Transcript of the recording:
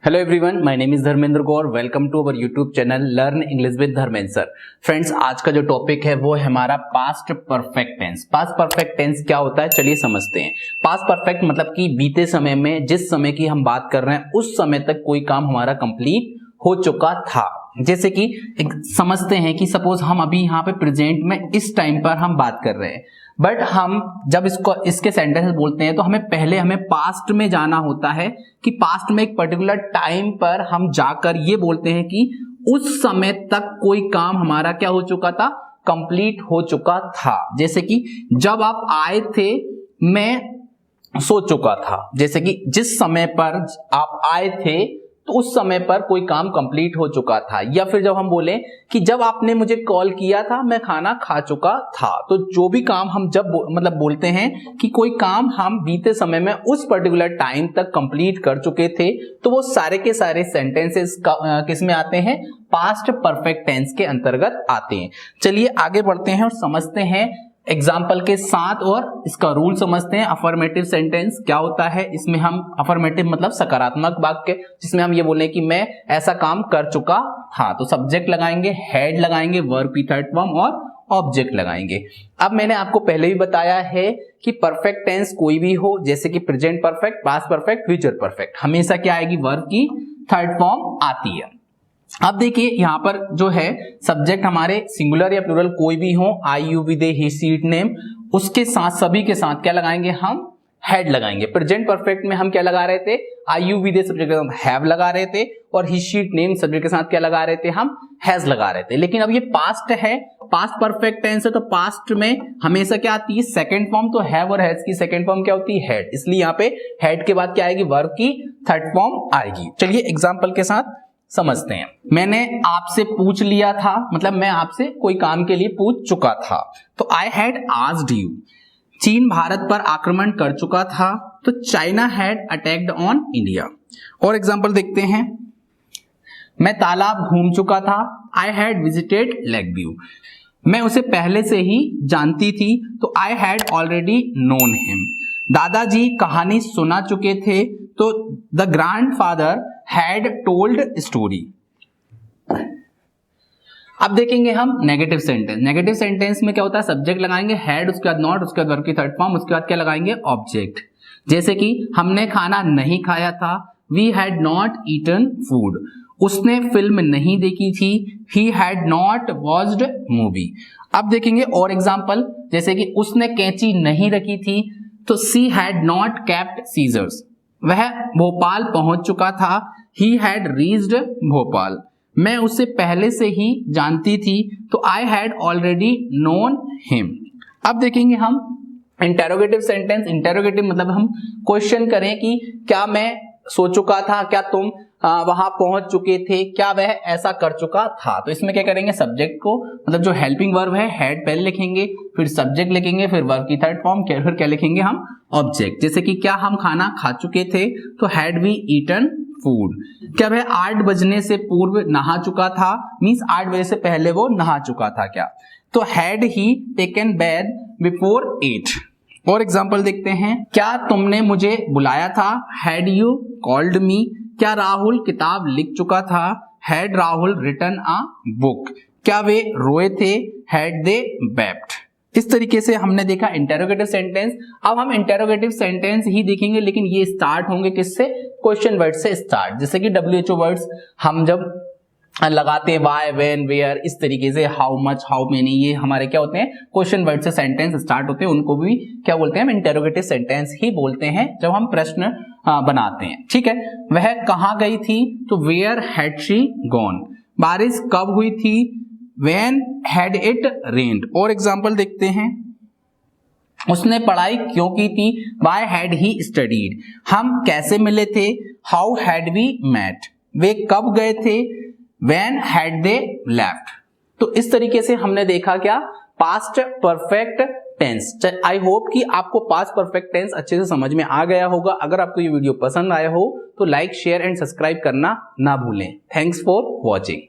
Hello everyone, my name is Dharmendra Gaur. Welcome to our YouTube channel learn English with Dharmendra sir. Friends, आज का जो topic है वो है हमारा past perfect tense. Past perfect tense क्या होता है, चलिए समझते हैं। पास्ट परफेक्ट मतलब कि बीते समय में, जिस समय की हम बात कर रहे हैं उस समय तक कोई काम हमारा कंप्लीट हो चुका था। जैसे कि समझते हैं कि सपोज हम अभी यहाँ पे प्रेजेंट में इस टाइम पर हम बात कर रहे हैं, बट हम जब इसके सेंटेंस बोलते हैं तो हमें पास्ट में जाना होता है कि पास्ट में एक पर्टिकुलर टाइम पर हम जाकर ये बोलते हैं कि उस समय तक कोई काम हमारा क्या हो चुका था, कंप्लीट हो चुका था। जैसे कि जब आप आए थे मैं सो चुका था। जैसे कि जिस समय पर आप आए थे तो उस समय पर कोई काम कंप्लीट हो चुका था। या फिर जब हम बोलें कि जब आपने मुझे कॉल किया था मैं खाना खा चुका था। तो जो भी काम हम जब बोलते हैं कि कोई काम हम बीते समय में उस पर्टिकुलर टाइम तक कंप्लीट कर चुके थे, तो वो सारे के सारे सेंटेंसेस किस में आते हैं, पास्ट परफेक्ट टेंस के अंतर्गत आते हैं। चलिए आगे बढ़ते हैं और समझते हैं एग्जाम्पल के साथ और इसका रूल समझते हैं। अफर्मेटिव सेंटेंस क्या होता है, इसमें हम अफर्मेटिव मतलब सकारात्मक वाक्य, जिसमें हम ये बोलें कि मैं ऐसा काम कर चुका था। तो सब्जेक्ट लगाएंगे, हेड लगाएंगे, वर्ब की थर्ड फॉर्म और ऑब्जेक्ट लगाएंगे। अब मैंने आपको पहले भी बताया है कि परफेक्ट टेंस कोई भी हो, जैसे कि present perfect, past perfect, future perfect, हमेशा क्या आएगी, वर्ब की थर्ड फॉर्म आती है। अब देखिए यहां पर जो है सब्जेक्ट हमारे सिंगुलर या प्लूरल कोई भी हो, I you we they he she it name, उसके साथ सभी के साथ क्या लगाएंगे, हम हेड लगाएंगे। प्रेजेंट परफेक्ट में हम क्या लगा रहे थे, आई यू वी दे सब्जेक्ट के साथ हैव लगा रहे थे, और ही शी इट नेम सब्जेक्ट के साथ क्या लगा रहे थे, हम हैज लगा रहे थे। लेकिन अब ये पास्ट है, पास्ट परफेक्ट टेंस है, तो पास्ट में हमेशा क्या आती है, सेकंड फॉर्म। तो हैव और हैज की सेकंड फॉर्म क्या होती है, हेड। इसलिए यहाँ पे हेड के बाद क्या आएगी, वर्ब की थर्ड फॉर्म आएगी। चलिए एग्जाम्पल के साथ समझते हैं। मैंने आपसे पूछ लिया था, मतलब मैं आपसे कोई काम के लिए पूछ चुका था। तो आई हैड आस्क्ड यू। चीन भारत पर आक्रमण कर चुका था, तो China had attacked on India. और एग्जांपल देखते हैं। मैं तालाब घूम चुका था, I had visited lake view. मैं उसे पहले से ही जानती थी, तो I had already known him. दादाजी कहानी सुना चुके थे, तो the grandfather had told story. अब देखेंगे हम नेगेटिव सेंटेंस। नेगेटिव सेंटेंस में क्या होता है, सब्जेक्ट लगाएंगे, हैड, उसके बाद नॉट, उसके बाद वर्ब की थर्ड फॉर्म, उसके बाद क्या लगाएंगे, ऑब्जेक्ट। जैसे कि हमने खाना नहीं खाया था, we had not eaten food. उसने फिल्म नहीं देखी थी, he had not watched movie. अब देखेंगे और एग्जांपल, जैसे कि उसने कैंची नहीं रखी थी, तो she had not kept scissors. वह भोपाल पहुंच चुका था, ही हैड रीच्ड भोपाल। मैं उसे पहले से ही जानती थी, तो I had already known him. अब देखेंगे हम इंटेरोगेटिव सेंटेंस। इंटेरोगेटिव मतलब हम क्वेश्चन करें कि क्या मैं सो चुका था, क्या तुम वहां पहुंच चुके थे, क्या वह ऐसा कर चुका था। तो इसमें क्या करेंगे, सब्जेक्ट को मतलब जो हेल्पिंग वर्ब है, हेड पहले लिखेंगे, फिर सब्जेक्ट लिखेंगे, फिर वर्ब की थर्ड फॉर्म, फिर क्या लिखेंगे हम, ऑब्जेक्ट। जैसे कि क्या हम खाना खा चुके थे, तो हैड वी ईटन फूड। क्या वह 8 बजने से पूर्व नहा चुका था, मींस 8 बजे से पहले वो नहा चुका था क्या, तो हैड ही टेकन बैथ बिफोर 8। और एग्जांपल देखते हैं। क्या तुमने मुझे बुलाया था, हैड यू कॉल्ड मी। क्या राहुल किताब लिख चुका था, had Rahul written a book. क्या वे रोए थे, हैड दे वेप्ट। इस तरीके से हमने देखा इंटेरोगेटिव सेंटेंस। अब हम इंटेरोगेटिव सेंटेंस ही देखेंगे, लेकिन ये स्टार्ट होंगे किससे, क्वेश्चन वर्ड से स्टार्ट। जैसे कि WHO वर्ड्स हम जब लगाते हैं, वाई, व्हेन, वेयर, इस तरीके से, हाउ मच, हाउ मेनी, ये हमारे क्या होते हैं, क्वेश्चन वर्ड से सेंटेंस स्टार्ट होते हैं। उनको भी क्या बोलते हैं, हम इंटेरोगेटिव सेंटेंस ही बोलते हैं जब हम प्रश्न बनाते हैं। ठीक है। वह कहाँ गई थी, तो वेयर हैड शी गॉन। बारिश कब हुई थी, व्हेन हैड इट रेन्ड। और एग्जांपल देखते हैं। उसने पढ़ाई क्यों की थी, व्हाई हैड ही स्टडीड। हम कैसे मिले थे, हाउ हैड वी मेट। वे कब गए थे, When had they left। तो इस तरीके से हमने देखा क्या, past perfect tense. I hope कि आपको पास्ट परफेक्ट टेंस अच्छे से समझ में आ गया होगा। अगर आपको ये वीडियो पसंद आया हो तो लाइक, शेयर एंड सब्सक्राइब करना ना भूलें। Thanks for watching.